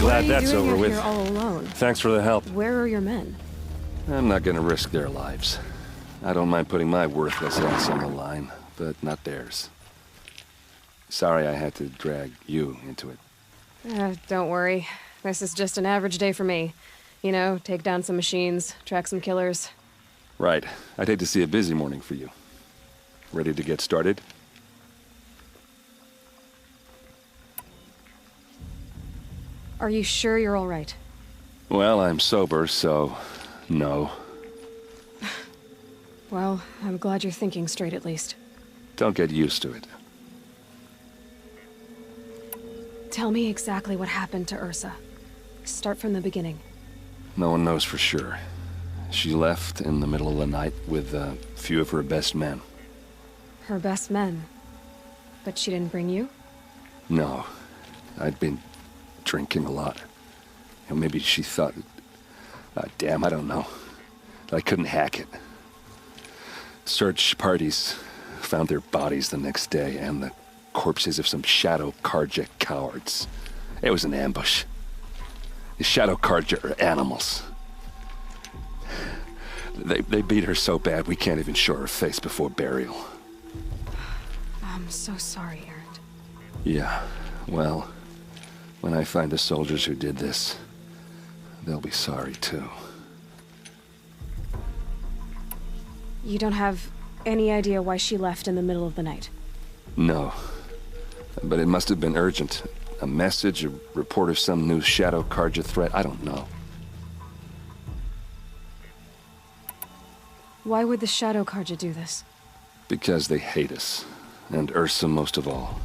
glad that's over with. Here all alone? Thanks for the help. Where are your men? I'm not gonna risk their lives. I don't mind putting my worthless ass on the line, but not theirs. Sorry I had to drag you into it. Don't worry. This is just an average day for me. You know, take down some machines, track some killers. Right. I'd hate to see a busy morning for you. Ready to get started? Are you sure you're all right? Well, I'm sober, so no. Well, I'm glad you're thinking straight at least. Don't get used to it. Tell me exactly what happened to Ursa. Start from the beginning. No one knows for sure. She left in the middle of the night with a few of her best men. Her best men? But she didn't bring you? No. I'd been drinking a lot. You know, maybe she thought... damn, I don't know. I couldn't hack it. Search parties found their bodies the next day and the corpses of some Shadow Karja cowards. It was an ambush. The Shadow Karja are animals. They beat her so bad we can't even show her face before burial. I'm so sorry, Erend. Yeah, well, when I find the soldiers who did this, they'll be sorry too. You don't have any idea why she left in the middle of the night? No, but it must have been urgent. A message, a report of some new Shadow Karja threat, I don't know. Why would the Shadow Karja do this? Because they hate us, and Ursa most of all.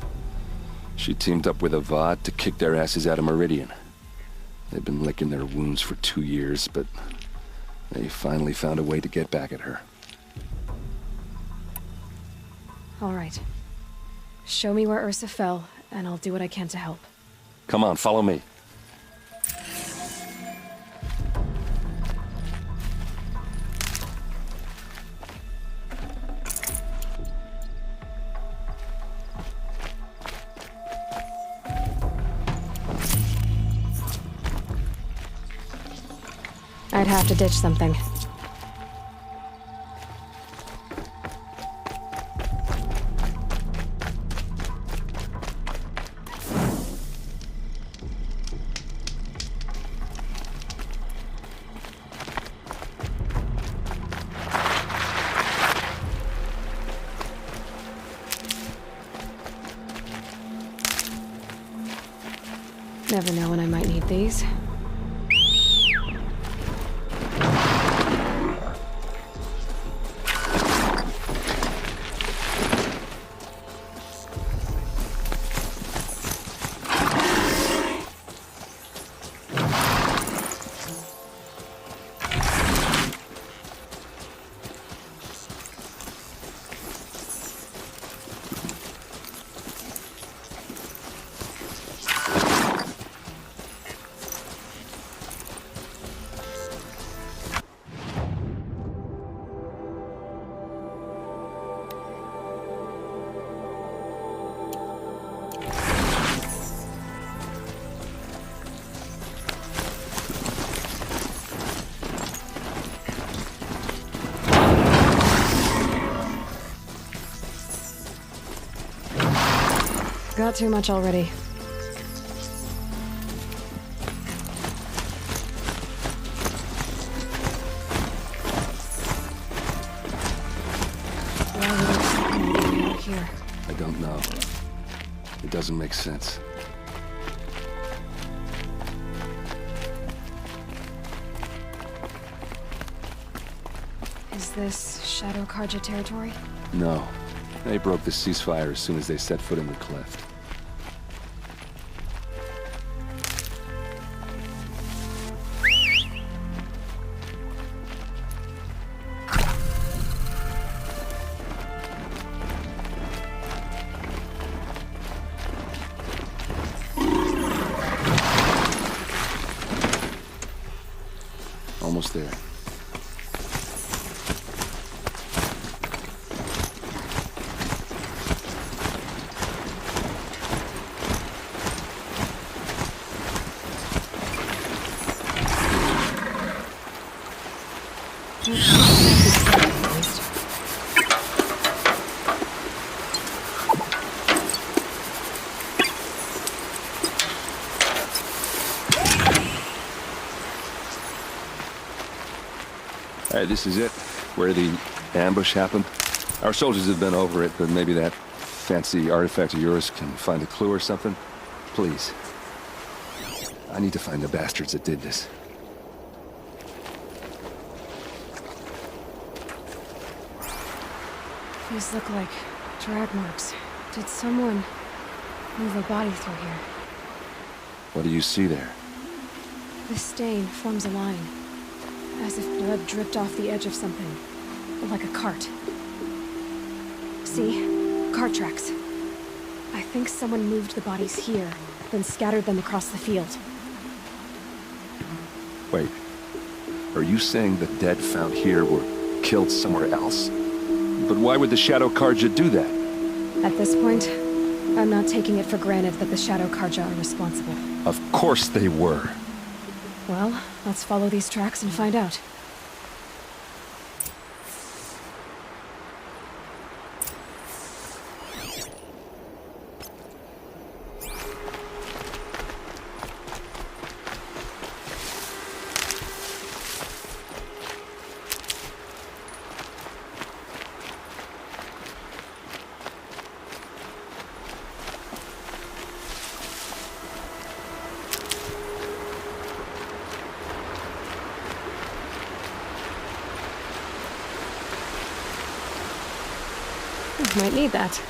She teamed up with Avad to kick their asses out of Meridian. They've been licking their wounds for 2 years, but they finally found a way to get back at her. All right. Show me where Ursa fell, and I'll do what I can to help. Come on, follow me. I'd have to ditch something. Never know when I might need these. Got too much already. Why would I be out here? I don't know. It doesn't make sense. Is this Shadow Karja territory? No. They broke the ceasefire as soon as they set foot in the cleft. Almost there. All right, this is it, where the ambush happened. Our soldiers have been over it, but maybe that fancy artifact of yours can find a clue or something. Please. I need to find the bastards that did this. These look like drag marks. Did someone move a body through here? What do you see there? This stain forms a line, as if blood dripped off the edge of something, like a cart. See? Cart tracks. I think someone moved the bodies here, then scattered them across the field. Wait. Are you saying the dead found here were killed somewhere else? But why would the Shadow Karja do that? At this point, I'm not taking it for granted that the Shadow Karja are responsible. Of course they were. Well, let's follow these tracks and find out. Might need that.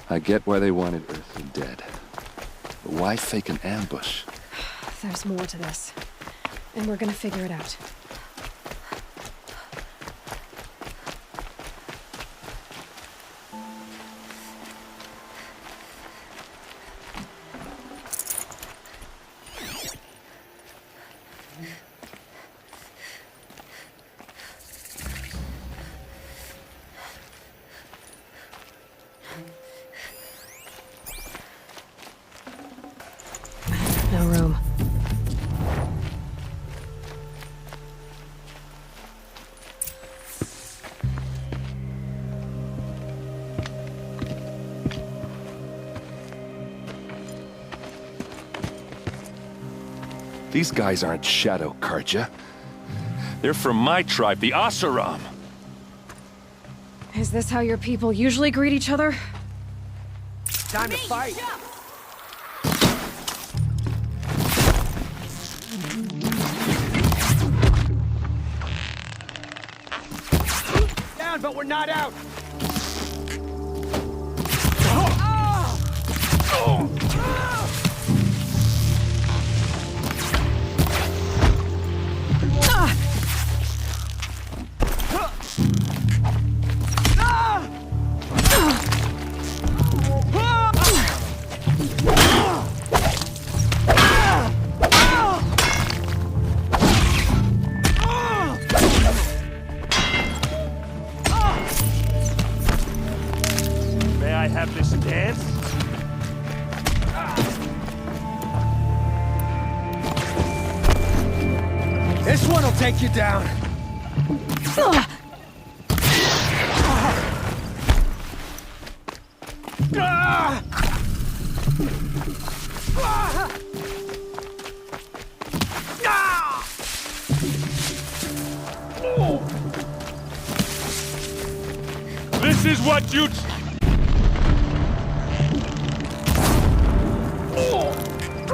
I get why they wanted Earthly dead. But why fake an ambush? There's more to this. And we're gonna figure it out. No room. These guys aren't Shadow Karja. They're from my tribe, the Oseram. Is this how your people usually greet each other? Time to fight! Down, but we're not out! May I have this dance? This one will take you down. Ah! Ah! Ah! This is what you...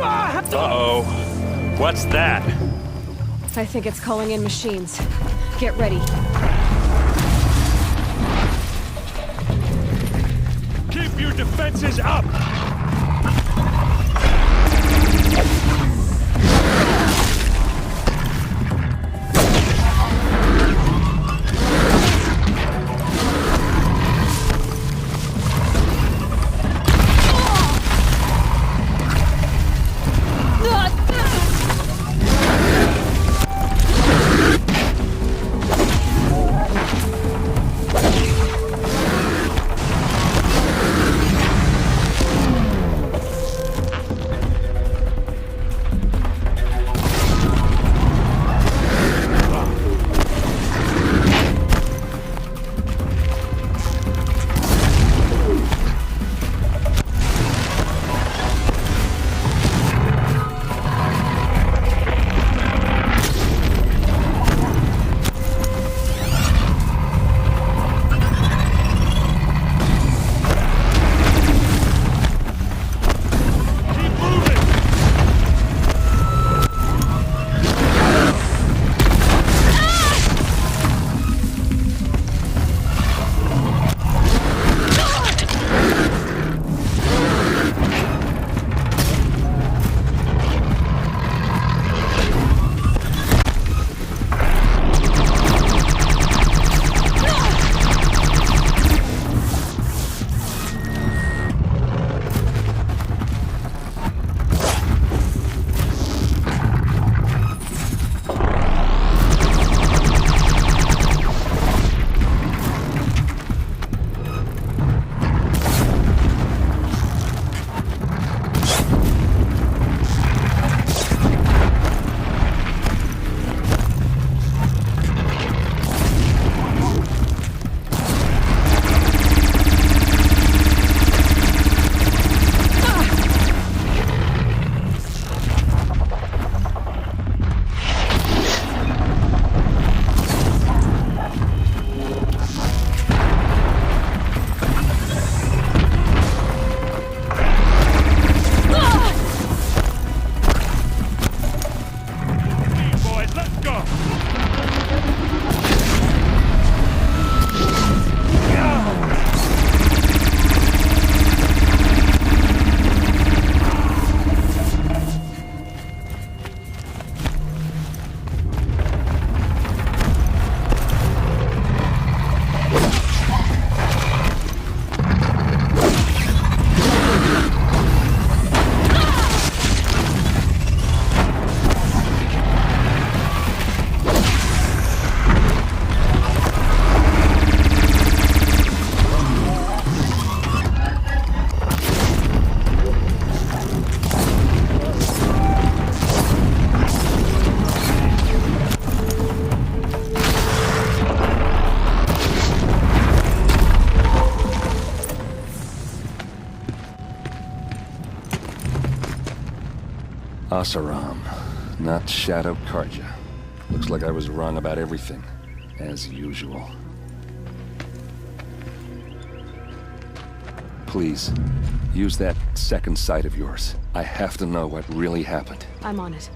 Uh-oh. What's that? I think it's calling in machines. Get ready. Keep your defenses up! Asaram, not Shadow Karja. Looks like I was wrong about everything, as usual. Please, use that second sight of yours. I have to know what really happened. I'm on it.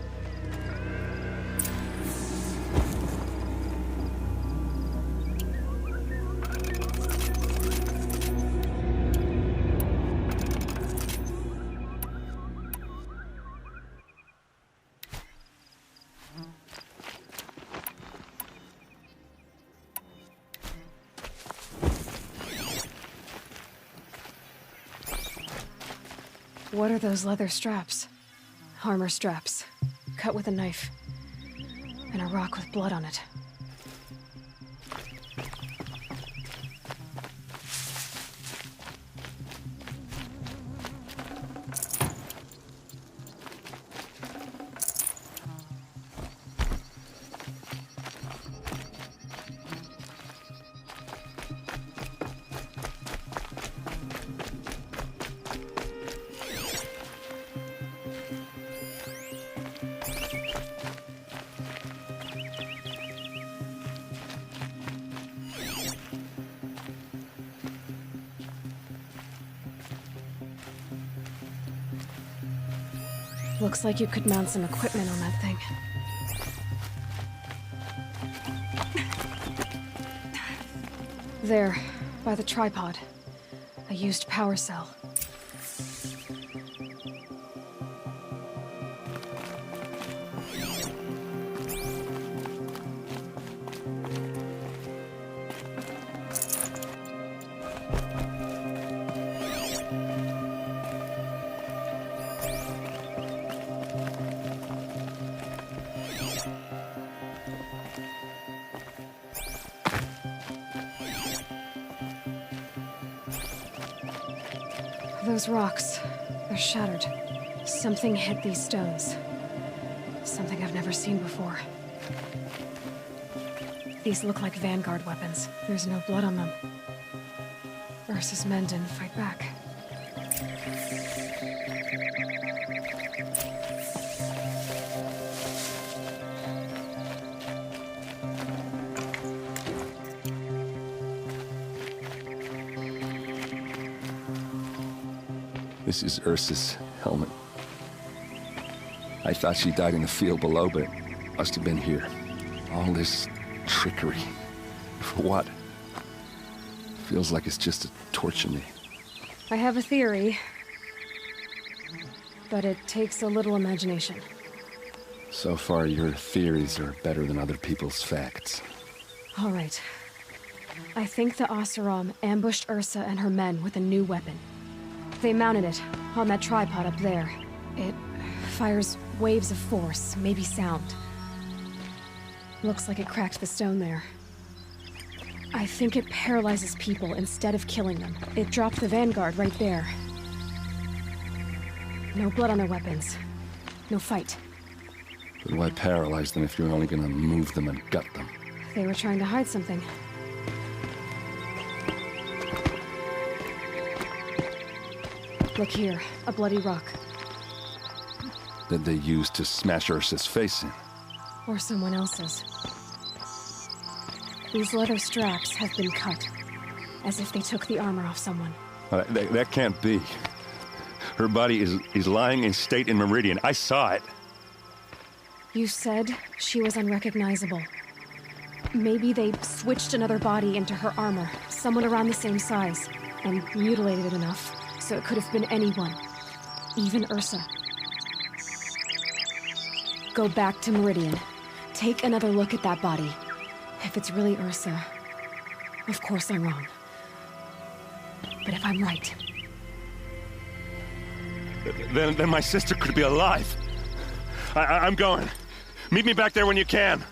What are those leather straps? Armor straps, cut with a knife, and a rock with blood on it. Looks like you could mount some equipment on that thing. There, by the tripod. A used power cell. Those rocks, they're shattered. Something hit these stones. Something I've never seen before. These look like Vanguard weapons. There's no blood on them. Ursa's men didn't fight back. This is Ursa's helmet. I thought she died in the field below, but it must have been here. All this trickery. For what? Feels like it's just to torture me. I have a theory, but it takes a little imagination. So far, your theories are better than other people's facts. All right. I think the Oseram ambushed Ursa and her men with a new weapon. They mounted it on that tripod up there. It fires waves of force, maybe sound. Looks like it cracked the stone there. I think it paralyzes people instead of killing them. It dropped the Vanguard right there. No blood on their weapons. No fight. But why paralyze them if you're only gonna move them and gut them? They were trying to hide something. Look here, a bloody rock. That they used to smash Ursa's face in. Or someone else's. These leather straps have been cut, as if they took the armor off someone. That can't be. Her body is lying in state in Meridian. I saw it. You said she was unrecognizable. Maybe they switched another body into her armor, someone around the same size, and mutilated it enough, so it could have been anyone. Even Ursa. Go back to Meridian. Take another look at that body. If it's really Ursa, of course I'm wrong. But if I'm right... Then my sister could be alive. I'm going. Meet me back there when you can.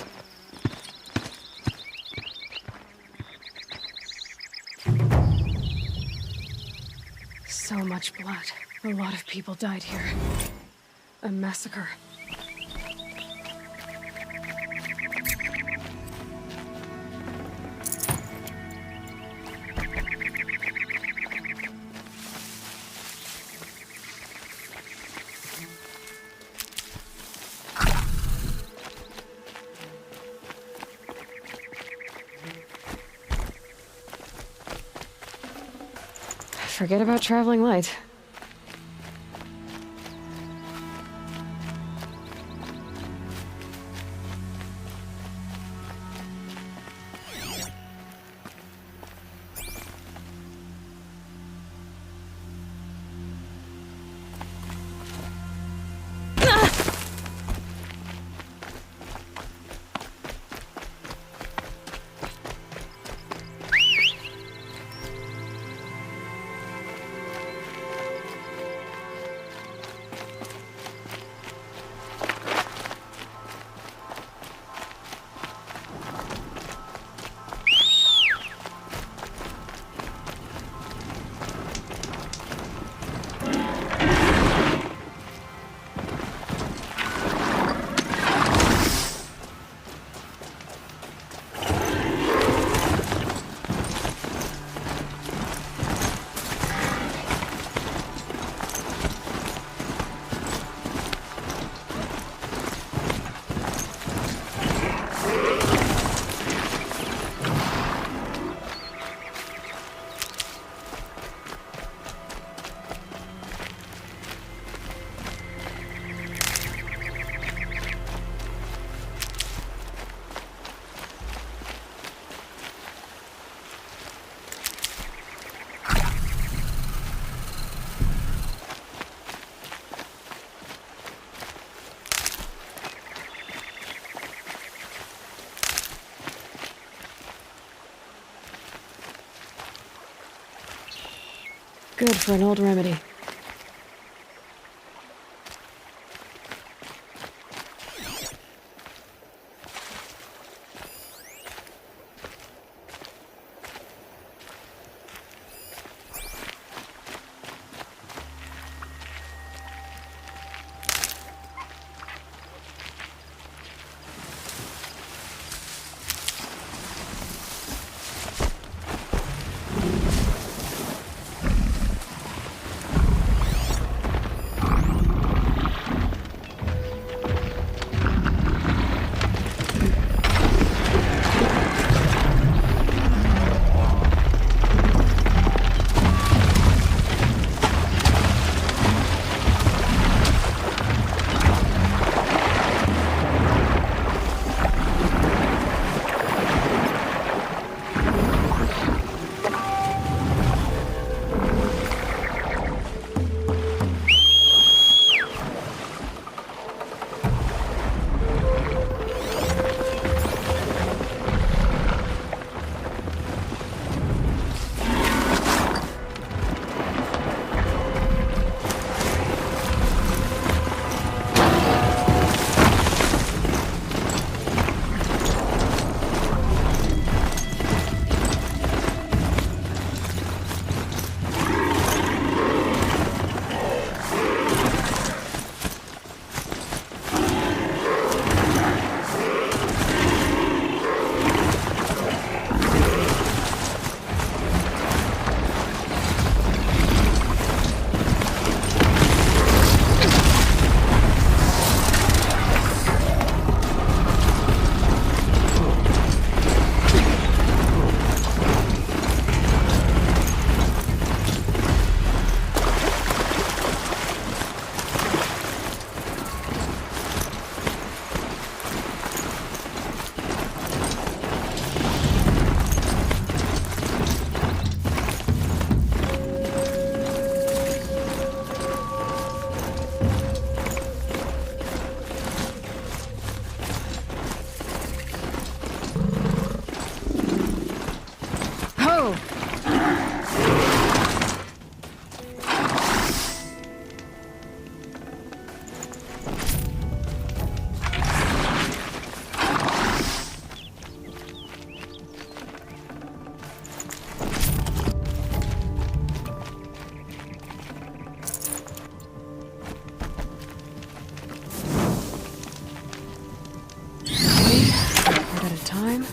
So much blood. A lot of people died here. A massacre. Forget about traveling light. Good for an old remedy. Time.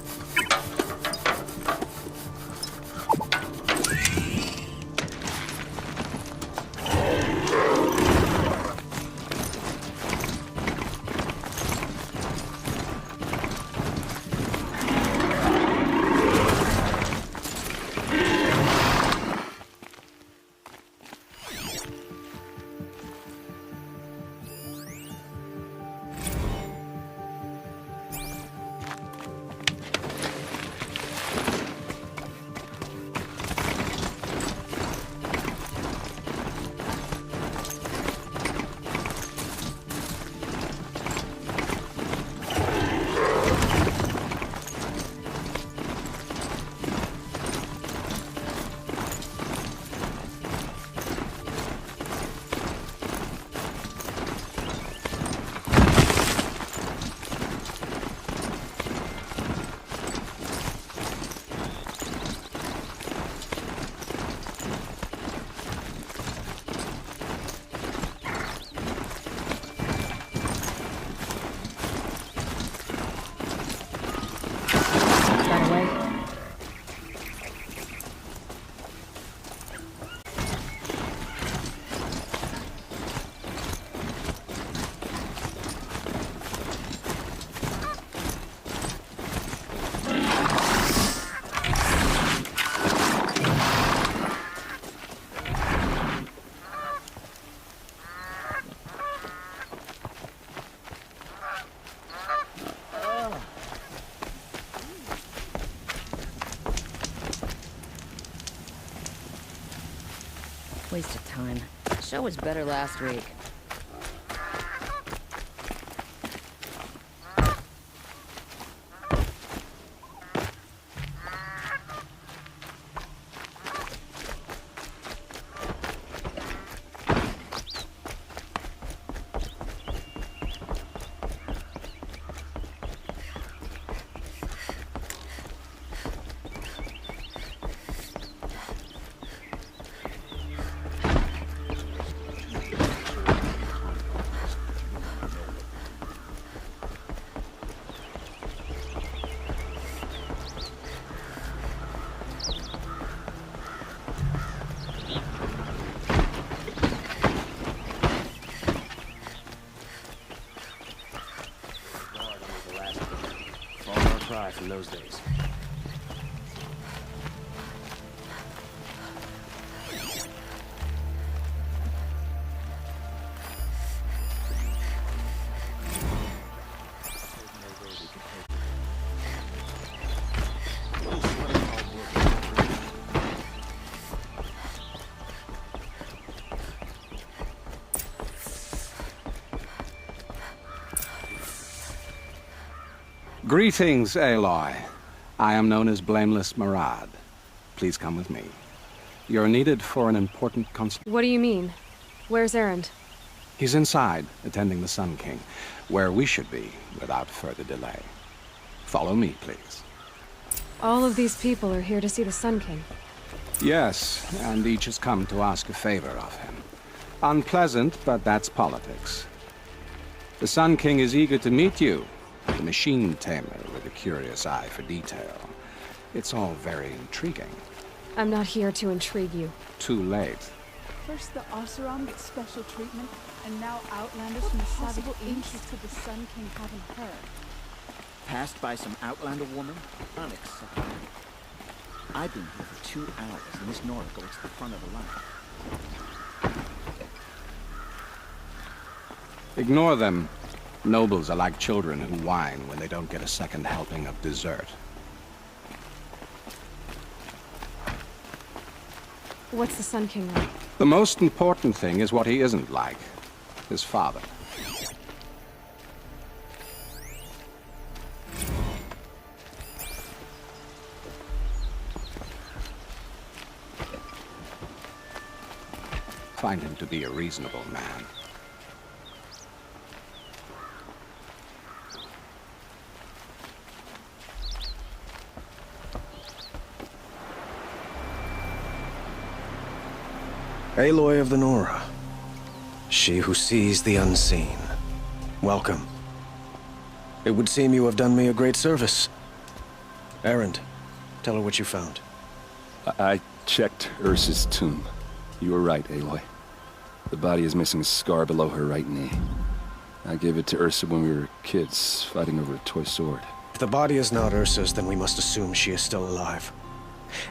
Waste of time. The show was better last week. life in those days. Greetings, Aloy. I am known as Blameless Marad. Please come with me. You're needed for an important What do you mean? Where's Erend? He's inside, attending the Sun King, where we should be without further delay. Follow me, please. All of these people are here to see the Sun King. Yes, and each has come to ask a favor of him. Unpleasant, but that's politics. The Sun King is eager to meet you, the machine tamer with a curious eye for detail. It's all very intriguing. I'm not here to intrigue you. Too late. First the Oseram get special treatment, and now Outlanders from the possible interests of the Sun King haven't heard. Passed by some Outlander woman? Unacceptable. I've been here for 2 hours, and Miss Nora goes to the front of the line. Ignore them. Nobles are like children who whine when they don't get a second helping of dessert. What's the Sun King like? The most important thing is what he isn't like. His father. Find him to be a reasonable man. Aloy of the Nora. She who sees the unseen. Welcome. It would seem you have done me a great service. Erend, tell her what you found. I checked Ursa's tomb. You were right, Aloy. The body is missing a scar below her right knee. I gave it to Ursa when we were kids, fighting over a toy sword. If the body is not Ursa's, then we must assume she is still alive.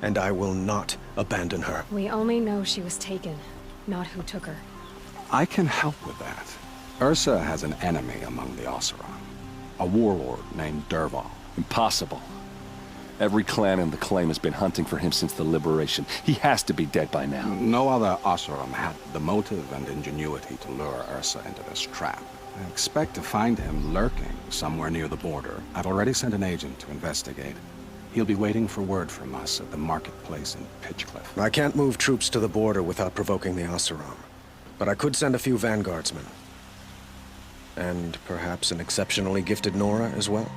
And I will not abandon her. We only know she was taken, not who took her. I can help with that. Ursa has an enemy among the Oseram. A warlord named Dervahl. Impossible. Every clan in the claim has been hunting for him since the liberation. He has to be dead by now. No other Oseram had the motive and ingenuity to lure Ursa into this trap. I expect to find him lurking somewhere near the border. I've already sent an agent to investigate. He'll be waiting for word from us at the marketplace in Pitchcliff. I can't move troops to the border without provoking the Oseram. But I could send a few vanguardsmen. And perhaps an exceptionally gifted Nora as well.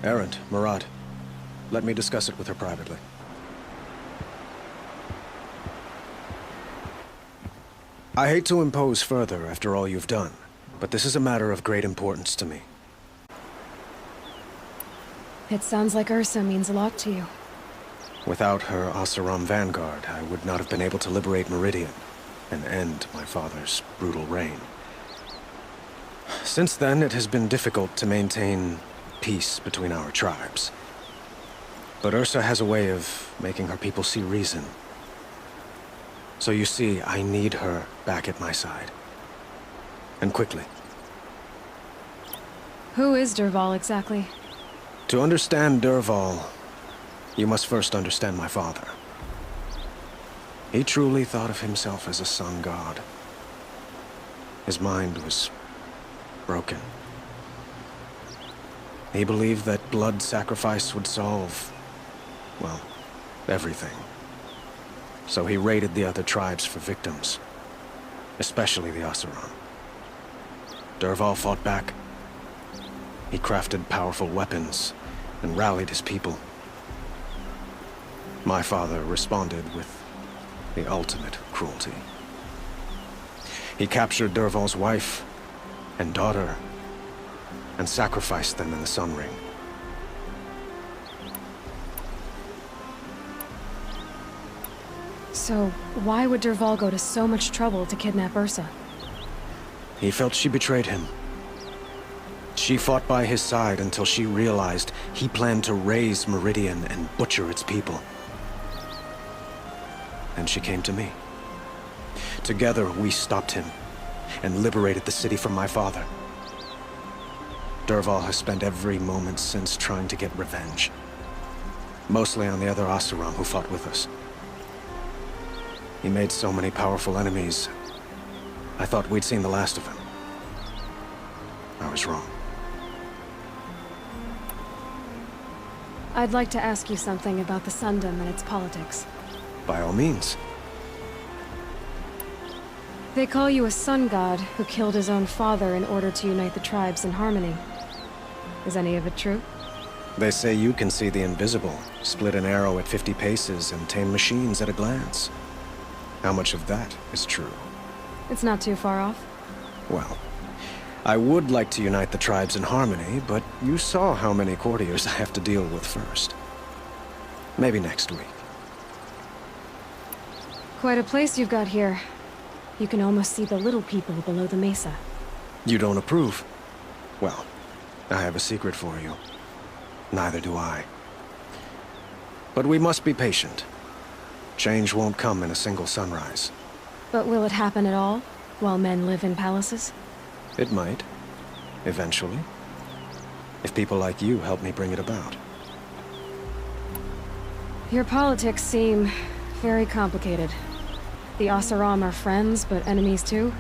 Erend, Marad, let me discuss it with her privately. I hate to impose further after all you've done, but this is a matter of great importance to me. It sounds like Ursa means a lot to you. Without her Oseram vanguard, I would not have been able to liberate Meridian and end my father's brutal reign. Since then, it has been difficult to maintain peace between our tribes. But Ursa has a way of making her people see reason. So you see, I need her back at my side. And quickly. Who is Dervahl exactly? To understand Dervahl, you must first understand my father. He truly thought of himself as a sun god. His mind was broken. He believed that blood sacrifice would solve, well, everything. So he raided the other tribes for victims, especially the Oseram. Dervahl fought back. He crafted powerful weapons and rallied his people. My father responded with the ultimate cruelty. He captured Dervahl's wife and daughter and sacrificed them in the Sun Ring. So, why would Dervahl go to so much trouble to kidnap Ursa? He felt she betrayed him. She fought by his side until she realized he planned to raise Meridian and butcher its people. And she came to me. Together, we stopped him and liberated the city from my father. Dervahl has spent every moment since trying to get revenge. Mostly on the other Oseram who fought with us. He made so many powerful enemies, I thought we'd seen the last of him. I was wrong. I'd like to ask you something about the Sundom and its politics. By all means. They call you a sun god who killed his own father in order to unite the tribes in harmony. Is any of it true? They say you can see the invisible, split an arrow at 50 paces, and tame machines at a glance. How much of that is true? It's not too far off. Well, I would like to unite the tribes in harmony, but you saw how many courtiers I have to deal with first. Maybe next week. Quite a place you've got here. You can almost see the little people below the mesa. You don't approve? Well, I have a secret for you. Neither do I. But we must be patient. Change won't come in a single sunrise. But will it happen at all, while men live in palaces? It might. Eventually. If people like you help me bring it about. Your politics seem very complicated. The Oseram are friends, but enemies too?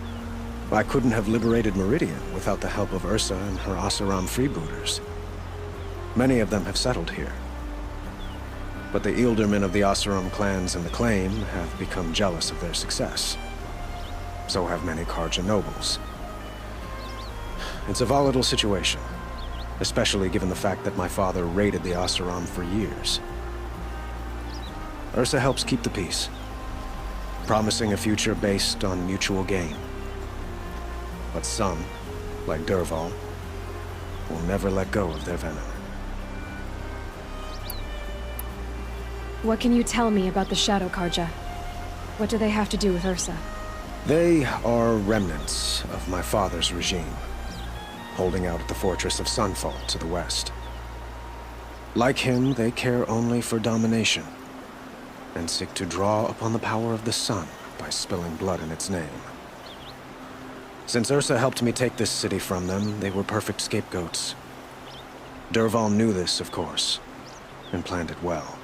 I couldn't have liberated Meridian without the help of Ursa and her Oseram freebooters. Many of them have settled here. But the Ealdormen of the Oseram clans in the Claim have become jealous of their success. So have many Karja nobles. It's a volatile situation, especially given the fact that my father raided the Oseram for years. Ursa helps keep the peace, promising a future based on mutual gain. But some, like Dervahl, will never let go of their venom. What can you tell me about the Shadow Karja? What do they have to do with Ursa? They are remnants of my father's regime, holding out at the fortress of Sunfall to the west. Like him, they care only for domination, and seek to draw upon the power of the sun by spilling blood in its name. Since Ursa helped me take this city from them, they were perfect scapegoats. Dervahl knew this, of course, and planned it well.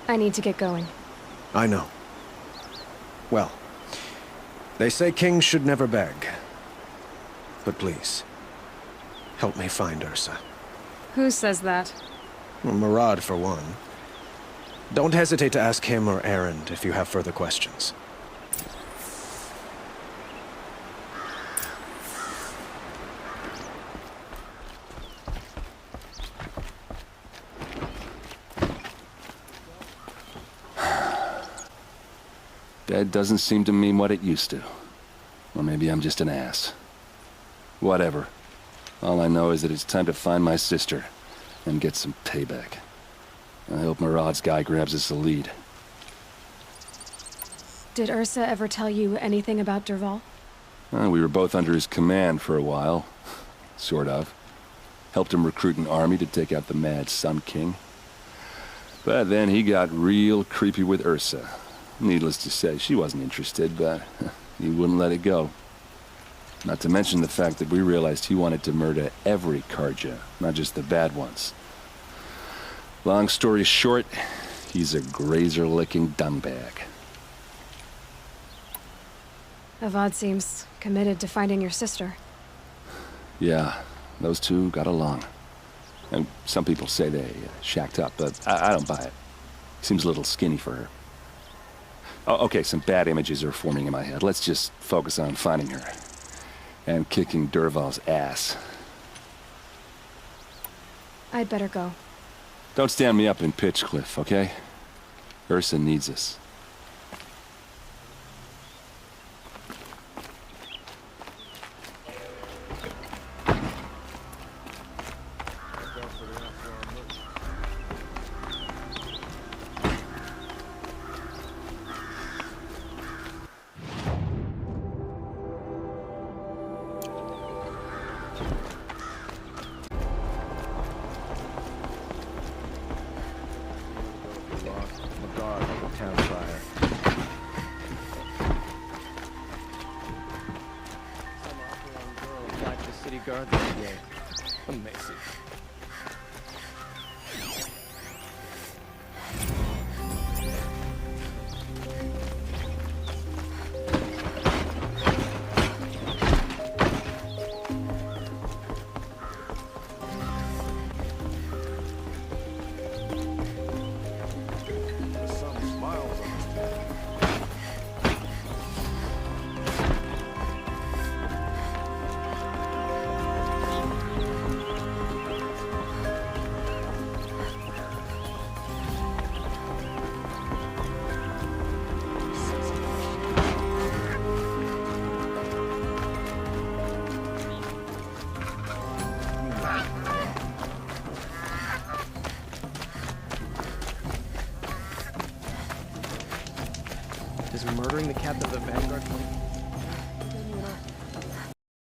I need to get going. I know. Well, they say kings should never beg. But please, help me find Ursa. Who says that? Well, Murad, for one. Don't hesitate to ask him or Erend if you have further questions. Dead doesn't seem to mean what it used to. Or maybe I'm just an ass. Whatever. All I know is that it's time to find my sister and get some payback. I hope Murad's guy grabs us a lead. Did Ursa ever tell you anything about Dervahl? We were both under his command for a while. Sort of. Helped him recruit an army to take out the mad Sun King. But then he got real creepy with Ursa. Needless to say, she wasn't interested, but he wouldn't let it go. Not to mention the fact that we realized he wanted to murder every Karja, not just the bad ones. Long story short, he's a grazer-licking dungbag. Avad seems committed to finding your sister. Yeah, those two got along. And some people say they shacked up, but I don't buy it. Seems a little skinny for her. Oh, okay, some bad images are forming in my head. Let's just focus on finding her. And kicking Dervahl's ass. I'd better go. Don't stand me up in Pitchcliff, okay? Ursa needs us. lost. I'm a guard for the town crier. Some Operon girl attacked the city guard that day. Amazing. Does murdering the captain of the Vanguard